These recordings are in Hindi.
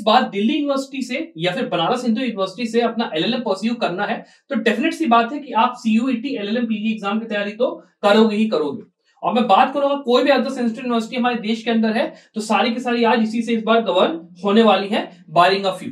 बार दिल्ली यूनिवर्सिटी से या फिर बनारस हिंदू यूनिवर्सिटी से अपना एलएलएम परस्यू करना है तो डेफिनेट सी बात है कि आप सीयूईटी एलएलएम पीजी एग्जाम की तैयारी तो करोगे ही करोगे। और मैं बात करूंगा कोई भी अदर सेंसिटिव यूनिवर्सिटी हमारे देश के अंदर है तो सारी की सारी आज इसी से इस बार गवर्न होने वाली है, बारिंग अ फ्यू।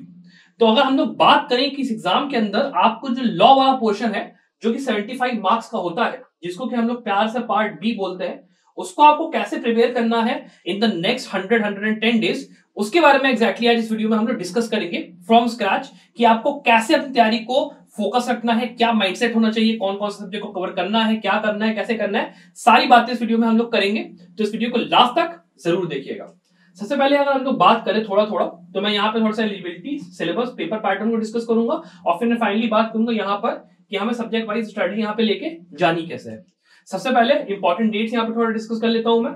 तो अगर हम लोग बात करें कि इस एग्जाम के अंदर आपको जो लॉ वाला पोर्शन है जो कि 75 मार्क्स का होता है, जिसको कि हम लोग प्यार से पार्ट बी बोलते हैं, उसको आपको कैसे प्रिपेयर करना है इन द नेक्स्ट 110 डेज, उसके बारे में एग्जैक्टली आज इस वीडियो में हम लोग डिस्कस करेंगे फ्रॉम स्क्रैच कि आपको कैसे अपनी तैयारी को फोकस रखना है, क्या माइंडसेट होना चाहिए, कौन कौन से सब्जेक्ट को कवर करना है, क्या करना है, कैसे करना है, सारी बातें इस वीडियो में हम लोग करेंगे। तो इस वीडियो को लास्ट तक जरूर देखिएगा। सबसे पहले अगर हम लोग बात करें थोड़ा थोड़ा तो मैं यहाँ पे थोड़ा सा एलिजिबिलिटी, सिलेबस, पेपर पैटर्न को डिस्कस करूंगा और फिर मैं फाइनली बात करूंगा यहाँ पर कि हमें सब्जेक्ट वाइज स्ट्रेटजी यहाँ पे लेके जानी कैसे है। सबसे पहले इंपॉर्टेंट डेट्स यहाँ पे थोड़ा डिस्कस कर लेता हूं मैं।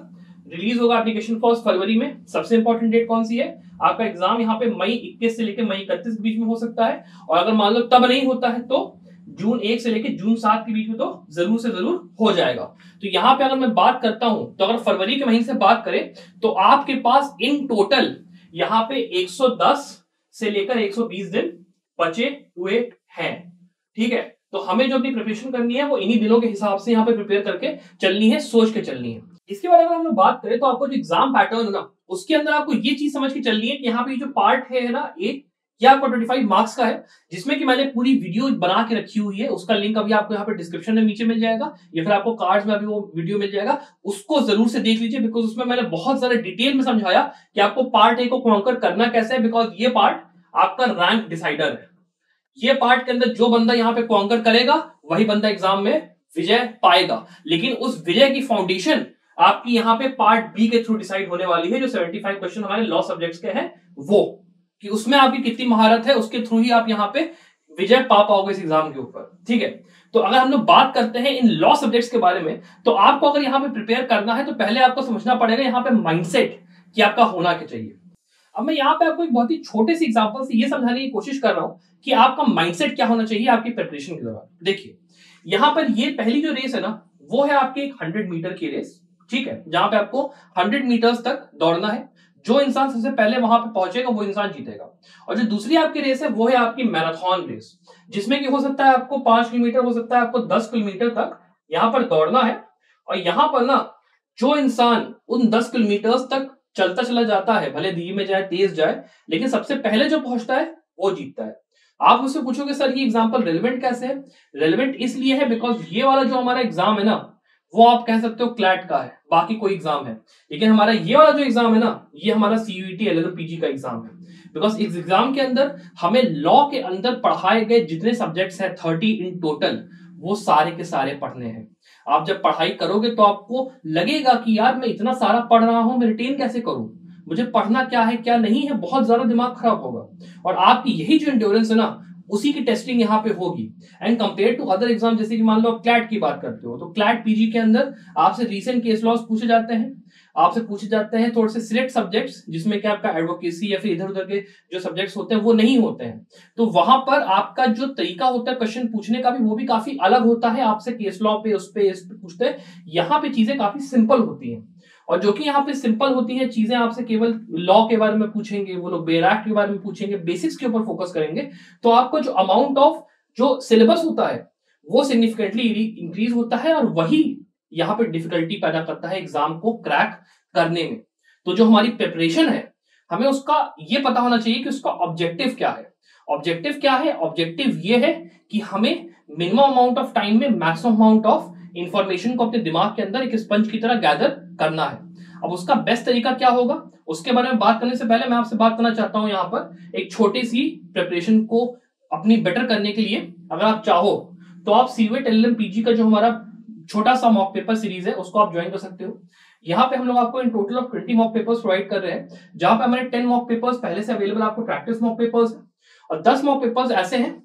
रिलीज होगा एप्लीकेशन फॉर्म फरवरी में। सबसे इंपॉर्टेंट डेट कौन सी है? आपका एग्जाम यहाँ पे मई 21 से लेकर मई 31 के बीच में हो सकता है, और अगर मान लो तब नहीं होता है तो जून 1 से लेकर जून 7 के बीच में तो जरूर से जरूर हो जाएगा। तो यहाँ पे अगर मैं बात करता हूं तो अगर फरवरी के महीने से बात करें तो आपके पास इन टोटल यहाँ पे 110 से लेकर 120 दिन बचे हुए हैं। ठीक है, तो हमें जो अपनी प्रिपरेशन करनी है वो इन्हीं दिनों के हिसाब से यहाँ पे प्रिपेयर करके चलनी है, सोच के चलनी है। इसके बाद अगर हम लोग बात करें तो आपको जो एग्जाम पैटर्न है ना उसके अंदर आपको ये चीज समझ के चलनी है कि यहाँ पे जो पार्ट है ना एक, ये आपको 25 मार्क्स का है, जिसमें कि मैंने पूरी वीडियो बना के रखी हुई है। उसका लिंक अभी आपको यहाँ पे डिस्क्रिप्शन में नीचे मिल जाएगा या फिर आपको कार्ड्स में अभी वो वीडियो मिल जाएगा, उसको जरूर से देख लीजिए बिकॉज उसमें मैंने बहुत सारे डिटेल में समझाया कि आपको पार्ट ए को कॉन्कर करना कैसे है, बिकॉज ये पार्ट आपका रैंक डिसाइडर है। ये पार्ट के अंदर जो बंदा यहाँ पे कॉन्कर करेगा वही बंदा एग्जाम में विजय पाएगा, लेकिन उस विजय की फाउंडेशन आपकी यहाँ पे पार्ट बी के थ्रू डिसाइड होने वाली है, जो 75 क्वेश्चन हमारे लॉ सब्जेक्ट्स के हैं वो, कि उसमें आपकी कितनी महारत है उसके थ्रू ही आप यहाँ पे विजय पा पाओगे इस एग्जाम के ऊपर। ठीक है, तो अगर हम लोग बात करते हैं इन लॉ सब्जेक्ट्स के बारे में तो आपको अगर यहाँ पे प्रिपेयर करना है तो पहले आपको समझना पड़ेगा यहाँ पे माइंडसेट कि आपका होना क्या चाहिए। अब मैं यहाँ पे आपको एक बहुत ही छोटे से एग्जांपल से ये समझाने की कोशिश कर रहा हूं कि आपका माइंडसेट क्या होना चाहिए आपकी प्रिपरेशन के दौरान। देखिए यहाँ पर ये पहली जो रेस है ना वो है आपकी एक 100 मीटर की रेस। ठीक है, जहां पे आपको 100 मीटर्स तक दौड़ना है। जो इंसान सबसे पहले वहां पे पहुंचेगा वो इंसान जीतेगा। और जो दूसरी आपकी रेस है वो है आपकी मैराथन रेस, जिसमें कि हो सकता है आपको 5 किलोमीटर, हो सकता है आपको 10 किलोमीटर तक यहाँ पर दौड़ना है। और यहाँ पर ना जो इंसान उन 10 किलोमीटर तक चलता चला जाता है, भले धीमे जाए तेज जाए, लेकिन सबसे पहले जो पहुंचता है वो जीतता है। आप मुझसे पूछोगे सर ये एग्जांपल रेलेवेंट कैसे है? रेलेवेंट इसलिए है बिकॉज ये वाला जो हमारा एग्जाम है ना वो आप कह सकते हो क्लैट का है, बाकी कोई एग्जाम है, लेकिन हमारा ये वाला जो एग्जाम है ना ये हमारा सीयूईटी एलएलएम पीजी का एग्जाम है। बिकॉज इस एग्जाम के अंदर हमें लॉ के अंदर पढ़ाए गए जितने सब्जेक्ट्स हैं 30 इन टोटल, वो सारे के सारे पढ़ने हैं। आप जब पढ़ाई करोगे तो आपको लगेगा कि यार मैं इतना सारा पढ़ रहा हूं, मैं रिटेन कैसे करूं, मुझे पढ़ना क्या है क्या नहीं है, बहुत ज्यादा दिमाग खराब होगा। और आपकी यही जो एंड्योरेंस है ना उसी की टेस्टिंग यहाँ पे होगी। And compare to other exam, जैसे कि मान लो आप क्लैट की बात करते हो तो क्लैट पीजी के अंदर आपसे रीसेंट केस लॉस पूछे जाते हैं, आपसे पूछे जाते हैं थोड़े से सिलेक्ट सब्जेक्ट्स जिसमें कि आपका एडवोकेसी या फिर इधर उधर के जो सब्जेक्ट्स होते हैं वो नहीं होते हैं। तो वहां पर आपका जो तरीका होता है क्वेश्चन पूछने का भी वो भी काफी अलग होता है। आपसे केस लॉ पे उस पे पूछते हैं, यहाँ पे चीजें काफी सिंपल होती हैं। और जो कि यहाँ पे सिंपल होती हैं चीजें, आपसे केवल लॉ के बारे में पूछेंगे, वो लोग बेयर एक्ट के बारे में पूछेंगे, बेसिक्स के ऊपर फोकस करेंगे, तो आपका जो अमाउंट ऑफ जो सिलेबस होता है वो सिग्निफिकेंटली इंक्रीज होता है और वही यहाँ पे डिफिकल्टी पैदा करता है एग्जाम को क्रैक करने में। तो जो हमारी प्रिपरेशन है हमें उसका ये पता होना चाहिए कि उसका ऑब्जेक्टिव क्या है। ऑब्जेक्टिव क्या है? ऑब्जेक्टिव ये है कि हमें मिनिमम अमाउंट ऑफ टाइम में मैक्सिमम अमाउंट ऑफ इंफॉर्मेशन को अपने दिमाग के अंदर एक स्पंज की तरह गैदर करना है। अब उसका बेस्ट तरीका क्या होगा उसके बारे में बात करने से पहले मैं आपसे बात करना चाहता हूं यहाँ पर एक छोटी सी प्रिपरेशन को अपनी बेटर करने के लिए। अगर आप चाहो तो आप सीयूईटी एलएलएम पीजी का जो हमारा छोटा सा मॉक पेपर सीरीज है उसको आप ज्वाइन कर सकते हो। यहाँ पे हम लोग आपको in total of 20 mock papers provide कर रहे हैं, जहां पे हमारे 10 मॉक पेपर्स पहले से अवेलेबल आपको प्रैक्टिस मॉक पेपर्स है और 10 मॉक पेपर्स ऐसे हैं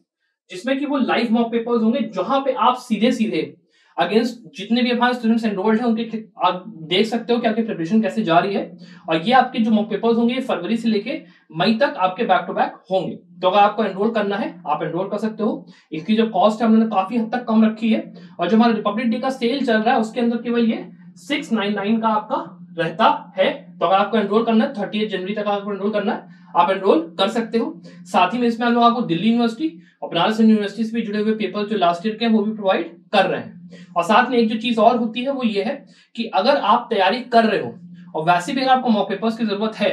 जिसमें कि वो लाइव मॉक पेपर्स होंगे, जहां पे आप सीधे सीधे अगेंस्ट जितने भी हमारे स्टूडेंट्स एनरोल्ड हैं उनके आप देख सकते हो कि आपकी प्रिपरेशन कैसे जा रही है। और ये आपके जो मॉक पेपर्स होंगे ये फरवरी से लेके मई तक आपके बैक टू बैक होंगे। तो अगर आपको एनरोल करना है आप एनरोल कर सकते हो। इसकी जो कॉस्ट है हमने काफी हद तक कम रखी है और जो हमारा रिपब्लिक डे का सेल चल रहा है उसके अंदर केवल ये 699 का आपका रहता है तो अगर आपको एनरोल करना है 30 जनवरी तक आपको एनरोल करना है, आप एनरोल कर सकते हो। साथ ही में इसमें हम लोग आपको दिल्ली यूनिवर्सिटी और बनारस यूनिवर्सिटी से भी जुड़े हुए पेपर जो लास्ट ईयर के हैं वो भी प्रोवाइड कर रहे हैं। और साथ में एक जो चीज और होती है वो ये है कि अगर आप तैयारी कर रहे हो और वैसे भी अगर आपको मॉक पेपर्स की जरूरत है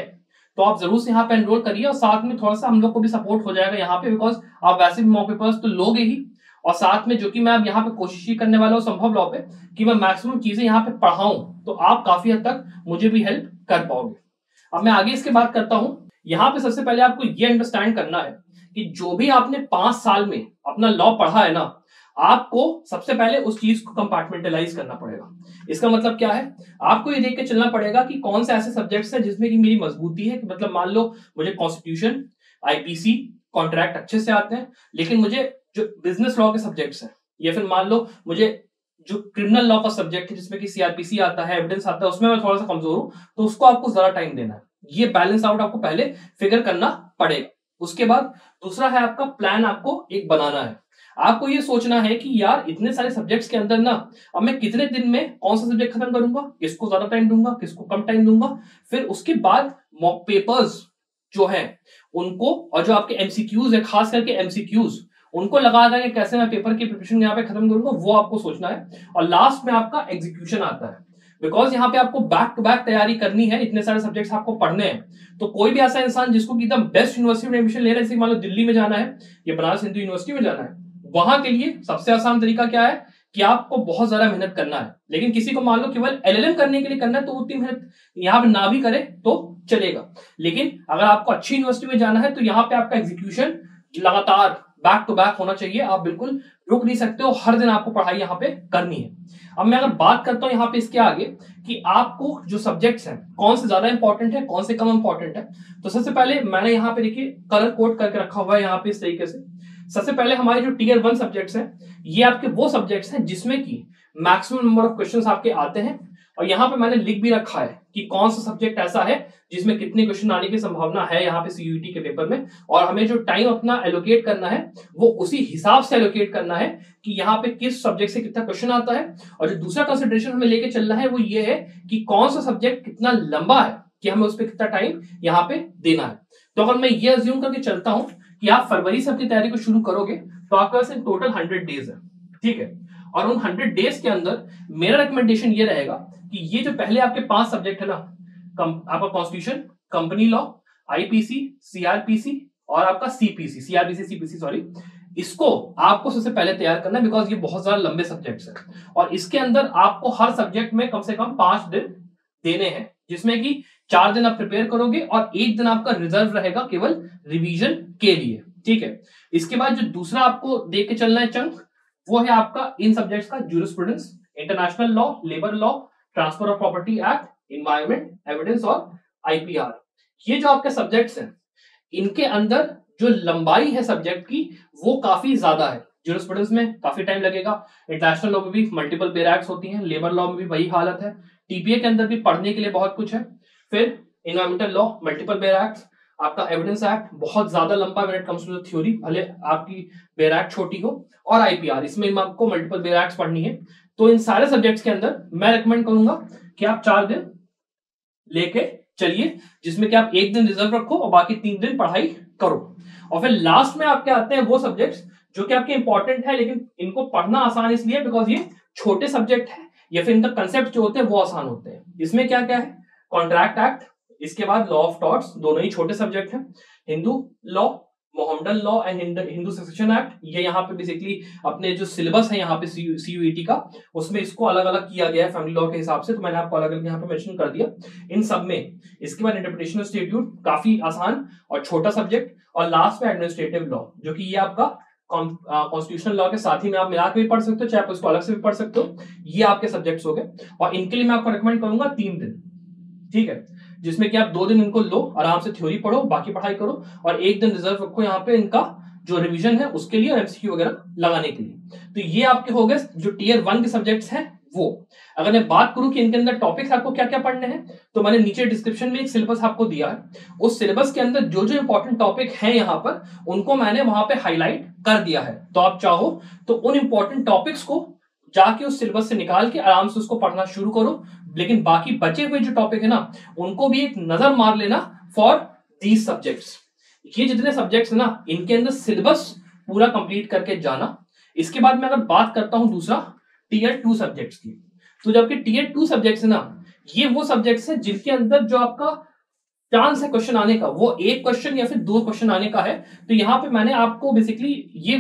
तो आप जरूर से यहाँ पे एनरोल करिए, और साथ में थोड़ा सा हम लोग को भी सपोर्ट हो जाएगा यहाँ पे, बिकॉज आप वैसे भी मॉक पेपर्स तो लोगे ही, और साथ में जो कि मैं अब यहाँ पे कोशिश ही करने वाला हूँ संभव लॉ पे कि मैं मैक्सिमम चीजें यहाँ पे पढ़ाऊं, तो आप काफी हद तक मुझे भी हेल्प कर पाओगे। अब मैं आगे इसके बात करता हूं। यहाँ पे सबसे पहले आपको ये अंडरस्टैंड करना है कि जो भी आपने 5 साल में अपना लॉ पढ़ा है ना, आपको सबसे पहले उस चीज को कंपार्टमेंटलाइज करना पड़ेगा। इसका मतलब क्या है, आपको ये देख के चलना पड़ेगा कि कौन से ऐसे सब्जेक्ट्स हैं जिसमें कि मेरी मजबूती है, कि मतलब मान लो मुझे कॉन्स्टिट्यूशन, आईपीसी, कॉन्ट्रैक्ट अच्छे से आते हैं, लेकिन मुझे जो बिजनेस लॉ के सब्जेक्ट्स हैं, या फिर मान लो मुझे जो क्रिमिनल लॉ का सब्जेक्ट है जिसमें कि सीआरपीसी आता है, एविडेंस आता है, उसमें मैं थोड़ा सा कमजोर हूं, तो उसको आपको ज्यादा टाइम देना है। ये बैलेंस आउट आपको पहले फिगर करना पड़ेगा। उसके बाद दूसरा है आपका प्लान, आपको एक बनाना है। आपको ये सोचना है कि यार इतने सारे सब्जेक्ट्स के अंदर ना अब मैं कितने दिन में कौन सा सब्जेक्ट खत्म करूंगा, किसको ज्यादा टाइम दूंगा, किसको कम टाइम दूंगा। फिर उसके बाद मॉक पेपर्स जो है उनको, और जो आपके एमसीक्यूज है, खास करके एमसीक्यूज, उनको लगा देंगे कैसे मैं पेपर की प्रिपरेशन यहाँ पे खत्म करूंगा, वो आपको सोचना है। और लास्ट में आपका एग्जीक्यूशन आता है, बिकॉज यहाँ पे आपको बैक टू बैक तैयारी करनी है, इतने सारे सब्जेक्ट्स आपको पढ़ने हैं। तो कोई भी ऐसा इंसान जिसको एकदम बेस्ट यूनिवर्सिटी में एडमिशन ले रहे हैं, मान लो दिल्ली में जाना है या बनारस हिंदू यूनिवर्सिटी में जाना है, वहां के लिए सबसे आसान तरीका क्या है कि आपको बहुत ज्यादा मेहनत करना है। लेकिन किसी को मान लो केवल एलएलएम करने के लिए करना है, तो उतनी मेहनत यहाँ पे ना भी करे तो चलेगा। लेकिन अगर आपको अच्छी यूनिवर्सिटी में जाना है तो यहाँ पे आपका एग्जीक्यूशन लगातार बैक टू बैक होना चाहिए। आप बिल्कुल रुक नहीं सकते हो, हर दिन आपको पढ़ाई यहाँ पे करनी है। अब मैं अगर बात करता हूं यहाँ पे इसके आगे कि आपको जो सब्जेक्ट्स हैं कौन से ज्यादा इंपॉर्टेंट है, कौन से कम इंपॉर्टेंट है, तो सबसे पहले मैंने यहाँ पे देखिए कलर कोड करके रखा हुआ है यहाँ पे इस तरीके से। सबसे पहले हमारे जो टीयर 1 सब्जेक्ट्स हैं, ये आपके वो सब्जेक्ट्स हैं जिसमें की मैक्सिमम नंबर ऑफ क्वेश्चंस आपके आते हैं। और यहाँ पे मैंने लिख भी रखा है कि कौन सा सब्जेक्ट ऐसा है जिसमें कितने क्वेश्चन आने की संभावना है यहाँ पे सीयूईटी के पेपर में, और हमें जो टाइम अपना एलोकेट करना है वो उसी हिसाब से एलोकेट करना है कि यहाँ पे किस सब्जेक्ट से कितना क्वेश्चन आता है। और जो दूसरा कंसिडरेशन हमें लेके चलना है वो ये है कि कौन सा सब्जेक्ट कितना लंबा है कि हमें उस पर कितना टाइम यहाँ पे देना है। तो अगर मैं ये अज्यूम करके चलता हूं कि आप फरवरी से अपनी तैयारी को शुरू करोगे तो आपके पास टोटल 100 डेज है, ठीक है। और उन 100 डेज के अंदर मेरा रिकमेंडेशन ये रहेगा कि ये जो पहले आपके 5 सब्जेक्ट है ना, आपका constitution, company law, IPC, CrPC और आपका सीपीसी, सीआरपीसी सीपीसी सॉरी, इसको आपको सबसे पहले तैयार करना है, बिकॉज ये बहुत ज्यादा लंबे सब्जेक्ट्स हैं। और इसके अंदर आपको हर सब्जेक्ट में कम से कम 5 दिन देने हैं, जिसमें कि 4 दिन आप प्रिपेयर करोगे और 1 दिन आपका रिजर्व रहेगा केवल रिवीजन के लिए, ठीक है। इसके बाद जो दूसरा आपको देख के चलना है चंक, वो है आपका इन सब्जेक्ट्स का jurisprudence, international law, labour law, transfer of property act, environment, evidence और आईपीआर। ये जो आपके सब्जेक्ट्स हैं इनके अंदर जो लंबाई है सब्जेक्ट की वो काफी ज्यादा है। ज्यूरिस्प्रूडेंस में काफी टाइम लगेगा, इंटरनेशनल लॉ में भी मल्टीपल पेयर एक्ट्स होती हैं, लेबर लॉ में भी वही हालत है, टीपीए के अंदर भी पढ़ने के लिए बहुत कुछ है। फिर environmental law, multiple bare acts, आपका एविडेंस एक्ट बहुत ज्यादा लंबा when it comes to the theory, भले आपकी पेयर एक्ट छोटी हो, और आईपीआर, इसमें आपको मल्टीपल पेयर एक्ट्स पढ़नी है। तो इन सारे सब्जेक्ट्स के अंदर मैं रिकमेंड करूंगा कि आप 4 दिन लेके चलिए, जिसमें कि आप 1 दिन रिजर्व रखो और बाकी 3 दिन पढ़ाई करो। और फिर लास्ट में आपके आते हैं वो सब्जेक्ट्स जो कि आपके इंपॉर्टेंट है, लेकिन इनको पढ़ना आसान इसलिए बिकॉज ये छोटे सब्जेक्ट है, या फिर इनका कंसेप्ट जो होते हैं वो आसान होते हैं। इसमें क्या क्या है, कॉन्ट्रैक्ट एक्ट, इसके बाद लॉ ऑफ टॉर्ट्स, दोनों ही छोटे सब्जेक्ट हैं, Hindu law, Mohammedan law and Hindu succession act. ये यहाँ पे बेसिकली अपने जो सिलेबस है यहाँ पे सीयूईटी का, उसमें इसको अलग अलग किया गया है फैमिली लॉ के हिसाब से, तो मैंने आपको अलग अलग यहाँ पे मेंशन कर दिया इन सब में। इसके बाद इंटरप्रिटेशन ऑफ स्टैट्यूट, काफी आसान और छोटा सब्जेक्ट, और लास्ट में एडमिनिस्ट्रेटिव लॉ, जो कि ये आपका कॉन्स्टिट्यूशनल लॉ के साथ ही में आप मिला के भी पढ़ सकते हो, चाहे आप उसको अलग से भी पढ़ सकते हो। ये आपके सब्जेक्ट्स हो गए, और इनके लिए मैं आपको रिकमेंड करूंगा 3 दिन, ठीक है, जिसमें कि आप 2 दिन इनको लो, आराम से थ्योरी पढ़ो, बाकी पढ़ाई करो, और 1 दिन रिजर्व रखो यहाँ पे इनका जो रिवीजन है उसके लिए और एमसीक्यू वगैरह लगाने के लिए। तो ये आपके हो गए जो टीयर 1 के सब्जेक्ट्स हैं वो। अगर मैं बात करूं कि इनके अंदर टॉपिक्स आपको क्या क्या पढ़ने हैं, तो मैंने नीचे डिस्क्रिप्शन में एक सिलेबस आपको दिया है, उस सिलेबस के अंदर जो जो इंपॉर्टेंट टॉपिक हैं यहाँ पर उनको मैंने वहां पे हाईलाइट कर दिया है। तो आप चाहो तो उन इंपॉर्टेंट टॉपिक्स को जाके उस सिलेबस से निकाल के आराम से उसको पढ़ना शुरू करो, लेकिन बाकी बचे हुए जो टॉपिक है ना उनको भी एक नजर मार लेना फॉर दीज सब्जेक्ट्स। ये जितने सब्जेक्ट्स है ना इनके अंदर सिलेबस पूरा कंप्लीट करके जाना। इसके बाद मैं अगर बात करता हूं दूसरा टीयर 2 सब्जेक्ट्स की, तो जबकि टीयर 2 सब्जेक्ट्स है ना ये वो सब्जेक्ट्स है जिनके अंदर जो आपका चांस है क्वेश्चन आने का वो एक क्वेश्चन या फिर 2 क्वेश्चन आने का है। तो यहाँ पे मैंने आपको बेसिकली ये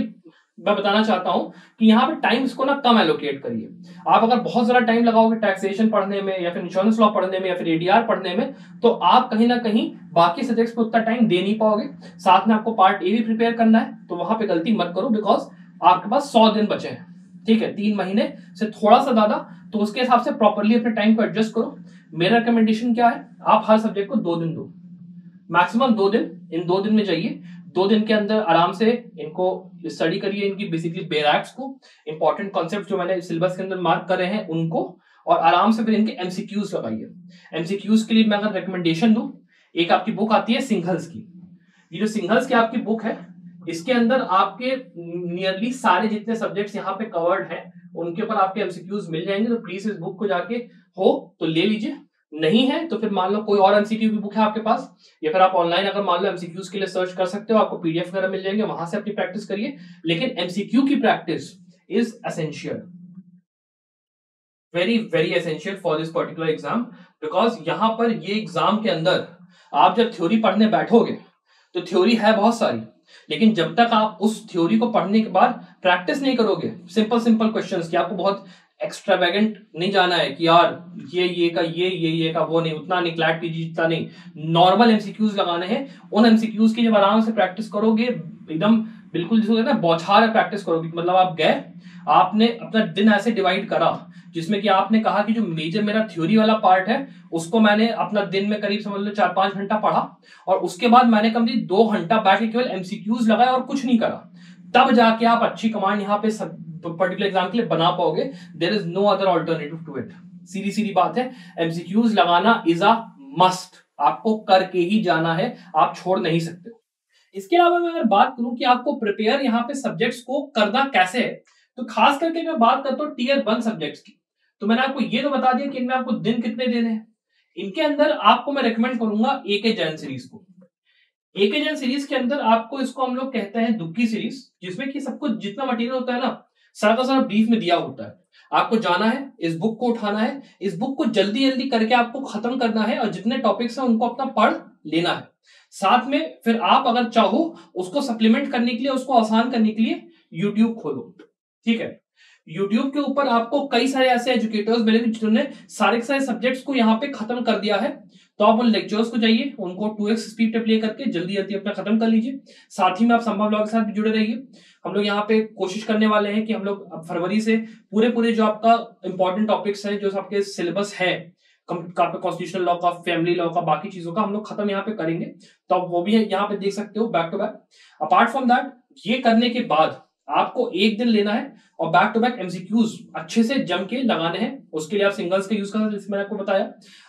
मैं बताना चाहता हूं कि यहाँ पे टाइम इसको ना कम एलोकेट करिए। आप अगर बहुत ज्यादा टाइम लगाओगे टैक्सेशन पढ़ने में या फिर इंश्योरेंस लॉ पढ़ने में या फिर एडीआर पढ़ने में, तो आप कहीं ना कहीं बाकी सब्जेक्ट्स पे उतना टाइम दे नहीं पाओगे। साथ में आपको पार्ट ए भी प्रिपेयर करना है, तो वहां पे गलती मत करो, बिकॉज आपके पास 100 दिन बचे हैं, ठीक है, 3 महीने से थोड़ा सा ज्यादा। तो उसके हिसाब से प्रॉपरली अपने टाइम को एडजस्ट करो। मेरा रिकमेंडेशन क्या है, आप हर सब्जेक्ट को 2 दिन दो, मैक्सिमम 2 दिन। इन 2 दिन में जाइए, 2 दिन के अंदर आराम से इनको स्टडी करिए, इनकी बेसिकली बेरैक्स को, इंपॉर्टेंट कॉन्सेप्ट जो मैंने सिलेबस के अंदर मार्क करे हैं उनको, और आराम से फिर इनके एमसीक्यूज लगाइए। एमसीक्यूज के लिए मैं अगर रिकमेंडेशन दूं, एक आपकी बुक आती है सिंघल्स की। ये जो सिंघल्स की आपकी बुक है इसके अंदर आपके नियरली सारे जितने सब्जेक्ट्स यहाँ पे कवर्ड हैं उनके ऊपर आपके एमसीक्यूज मिल जाएंगे। तो प्लीज इस बुक को जाके हो तो ले लीजिए, नहीं है तो फिर मान लो कोई और एमसीक्यू की बुक है आपके पास, या फिर आप ऑनलाइन अगर मान लो एमसीक्यूज के लिए सर्च कर सकते हो, आपको पीडीएफ वगैरह मिल जाएंगे, वहां से अपनी प्रैक्टिस करिए। लेकिन एमसीक्यू की practice is essential, very very essential for this particular exam. Because यहां पर ये एग्जाम के अंदर आप जब थ्योरी पढ़ने बैठोगे तो थ्योरी है बहुत सारी, लेकिन जब तक आप उस थ्योरी को पढ़ने के बाद प्रैक्टिस नहीं करोगे सिंपल सिंपल क्वेश्चंस की, आपको बहुत एक्स्ट्रावेगेंट नहीं जाना है कि यार ये का ये का वो नहीं, उतना नहीं, क्लैट पीजी इतना नहीं, नॉर्मल एमसीक्यूज लगाने हैं। उन एमसीक्यूज की जब आराम से प्रैक्टिस करोगे एकदम बिल्कुल जिसको कहते हैं बौछार प्रैक्टिस करोगे, मतलब आप गए, आपने अपना दिन ऐसे डिवाइड करा जिसमें कि आपने कहा कि जो मेजर मेरा थ्योरी वाला पार्ट है उसको मैंने अपना दिन में करीब समझ लो 4-5 घंटा पढ़ा, और उसके बाद मैंने करीब 2 घंटा बैठ के केवल एमसीक्यूज लगाया और कुछ नहीं करा, तब जाके आप अच्छी कमांड यहाँ पे पर्टिकुलर एग्जाम के लिए बना पाओगे। There is no other alternative to it. सीधी सीधी बात है, एमसीक्यूज लगाना इज अ मस्ट, आपको करके ही जाना है, आप छोड़ नहीं सकते। इसके अलावा मैं अगर बात करूं कि आपको प्रिपेयर यहाँ पे सब्जेक्ट्स को करना कैसे है, तो खास करके मैं बात करता हूँ टीयर 1 सब्जेक्ट्स की। तो मैंने आपको ये तो बता दिया कि इनमें आपको दिन कितने देने हैं। इनके अंदर आपको मैं रेकमेंड करूंगा एके जैन सीरीज को। एके जैन सीरीज के अंदर आपको इसको हम लोग कहते हैं दुक्की सीरीज, जिसमें कि सब कुछ जितना मटेरियल होता है ना सारा का सारा ब्रीफ में दिया होता है। आपको जाना है, इस बुक को उठाना है, इस बुक को जल्दी जल्दी करके आपको खत्म करना है, और जितने टॉपिक्स हैं उनको अपना पढ़ लेना है। साथ में फिर आप अगर चाहो उसको सप्लीमेंट करने के लिए, उसको आसान करने के लिए यूट्यूब खोलो, ठीक है। यूट्यूब के ऊपर आपको कई सारे ऐसे एजुकेटर्स मिलेंगे जिन्होंने सारे के सारे सब्जेक्ट्स को यहाँ पे खत्म कर दिया है। तो आप उन लेक्चर्स को जाइए, उनको 2x स्पीड पे प्ले करके जल्दी जल्दी अपना खत्म कर लीजिए। साथ ही में आप संभव लॉ के साथ भी जुड़े रहिए। हम लोग यहाँ पे कोशिश करने वाले हैं कि हम लोग अब फरवरी से पूरे जो आपका इंपॉर्टेंट टॉपिक्स हैं, जो आपके सिलेबस है कॉन्स्टिट्यूशनल लॉ का, फैमिली लॉ का, बाकी चीजों का हम लोग खत्म यहाँ पे करेंगे। तो आप वो भी यहाँ पे देख सकते हो back to back. Apart from that, ये करने के बाद आपको एक दिन लेना है और बैक टू बैक एमसीक्यूज अच्छे से जम के लगाने हैं। उसके लिए आप सिंगल्स का यूज करना, जैसे मैंने आपको बताया।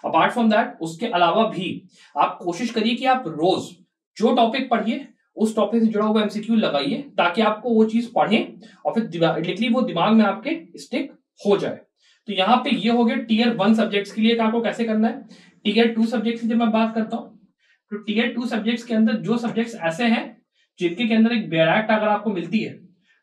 अपार्ट फ्रॉम दैट, उसके अलावा भी आप कोशिश करिए कि आप रोज जो टॉपिक पढ़िए उस टॉपिक से जुड़ा हुआ एमसीक्यू लगाइए, ताकि आपको वो चीज पढ़ें और फिर डायरेक्टली वो दिमाग में आपके स्टिक हो जाए। तो यहाँ पे ये हो गया टीयर 1 सब्जेक्ट्स के लिए आपको कैसे करना है। टीयर 2 सब्जेक्ट्स की जब मैं बात करता हूँ, तो टीयर 2 सब्जेक्ट्स के अंदर जो सब्जेक्ट्स ऐसे हैं जिनके अंदर एक बैराक्ट अगर आपको मिलती है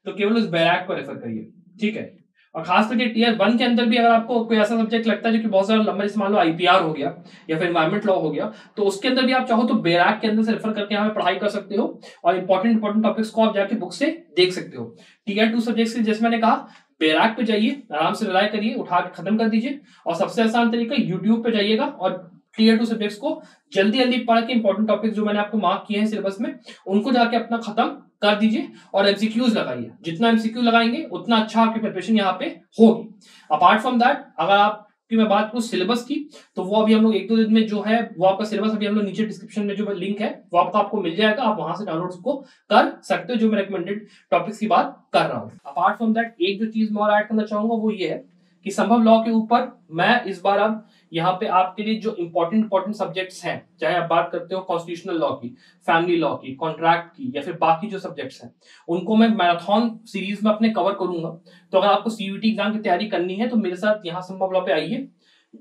तो केवल उस बैराक को रेफर करिए, ठीक है। और खास करके टीयर 1 के अंदर भी अगर आपको कोई ऐसा सब्जेक्ट लगता है जो कि बहुत ज्यादा लंबा, जैसे मान लो आईपीआर हो गया या फिर एनवायरमेंट लॉ हो गया, तो उसके अंदर भी आप चाहो तो बैराक के अंदर से रेफर करके यहाँ पे पढ़ाई कर सकते हो, और इंपॉर्टेंट टॉपिक्स को आप जाके बुक से देख सकते हो। टीयर 2 सब्जेक्ट्स जैसे मैंने कहा, बैराक पे जाइए, आराम से रिलाई करिए, उठा के खत्म कर दीजिए। और सबसे आसान तरीका यूट्यूब पे जाइएगा और टीयर 2 सब्जेक्ट्स को जल्दी जल्दी पढ़ के इंपॉर्टेंट टॉपिक्स जो मैंने आपको मार्क किए हैं सिलेबस में, उनको जाके अपना खत्म कर दीजिए और एमसीक्यूज लगाइए। जितना एमसीक्यू लगाएंगे उतना अच्छा आपकी प्रिपरेशन यहाँ पे होगी। अपार्ट फ्रॉम दैट, अगर आपकी मैं बात करूं सिलेबस की, तो वो अभी हम लोग 1-2 दिन में जो है वो आपका सिलेबस अभी हम लोग नीचे डिस्क्रिप्शन में जो लिंक है वो आपको मिल जाएगा, आप वहां से डाउनलोड को कर सकते हो, जो मैं रिकमेंडेड टॉपिक्स की बात कर रहा हूँ। अपार्ट फ्रॉम दैट, एक जो चीज मैं और ऐड करना चाहूंगा वो ये है कि संभव लॉ के ऊपर मैं इस बार अब यहाँ पे आपके लिए जो इंपॉर्टेंट सब्जेक्ट्स हैं, चाहे आप बात करते हो कॉन्स्टिट्यूशनल लॉ की, फैमिली लॉ की, कॉन्ट्रैक्ट की, या फिर बाकी जो सब्जेक्ट्स हैं, उनको मैं मैराथन सीरीज में अपने कवर करूंगा। तो अगर आपको सीयूईटी एग्जाम की तैयारी करनी है तो मेरे साथ यहाँ संभव लॉ पे आइए,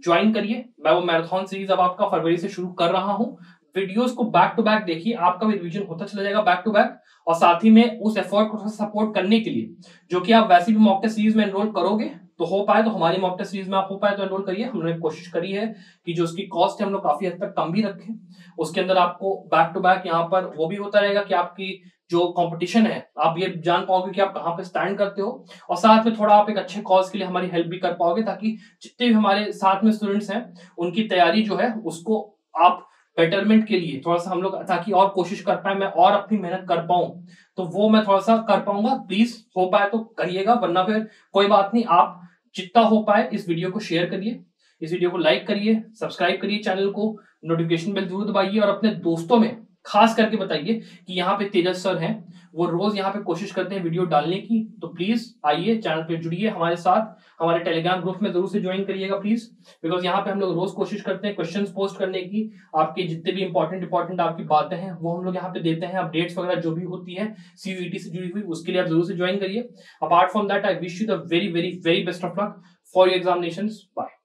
ज्वाइन करिए। मैं वो मैराथन सीरीज अब आपका फरवरी से शुरू कर रहा हूँ। वीडियोस को बैक टू बैक देखिए, आपका भी रिवीजन होता चला जाएगा बैक टू बैक। और साथ ही में उस एफर्ट को सपोर्ट करने के लिए जो कि आप वैसे भी मॉक टेस्ट सीरीज में एनरोल करोगे, तो हो पाए तो हमारी मॉक टेस्ट सीरीज में आप हो पाए तो एनरोल करिए। हमने कोशिश करी है कि जो उसकी कॉस्ट है हम लोग काफी हद तक कम भी रखें। उसके अंदर आपको बैक टू बैक यहाँ पर वो भी होता रहेगा कि आपकी जो कंपटीशन है आप ये जान पाओगे कि आप कहाँ पे स्टैंड करते हो, और साथ में थोड़ा आप एक अच्छे कॉज के लिए हमारी हेल्प भी कर पाओगे, ताकि जितने भी हमारे साथ में स्टूडेंट्स हैं उनकी तैयारी जो है उसको आप बेटरमेंट के लिए थोड़ा सा हम लोग ताकि और कोशिश कर पाए, मैं और अपनी मेहनत कर पाऊं, तो वो मैं थोड़ा सा कर पाऊंगा। प्लीज हो पाए तो करिएगा, वरना फिर कोई बात नहीं, आप जितना हो पाए इस वीडियो को शेयर करिए, इस वीडियो को लाइक करिए, सब्सक्राइब करिए चैनल को, नोटिफिकेशन बेल जरूर दबाइए, और अपने दोस्तों में खास करके बताइए कि यहाँ पे तेजस सर हैं, वो रोज यहाँ पे कोशिश करते हैं वीडियो डालने की। तो प्लीज आइए, चैनल पे जुड़िए हमारे साथ, हमारे टेलीग्राम ग्रुप में जरूर से ज्वाइन करिएगा प्लीज, बिकॉज यहाँ पे हम लोग रोज कोशिश करते हैं क्वेश्चंस पोस्ट करने की, आपके जितने भी इंपॉर्टेंट आपकी बातें हैं वो हम लोग यहाँ पे देते हैं, अपडेट्स वगैरह जो भी होती है सीयूईटी से जुड़ी हुई, उसके लिए आप जरूर से ज्वाइन करिए। Apart from that I wish you the very very very best of luck for your examinations. Bye.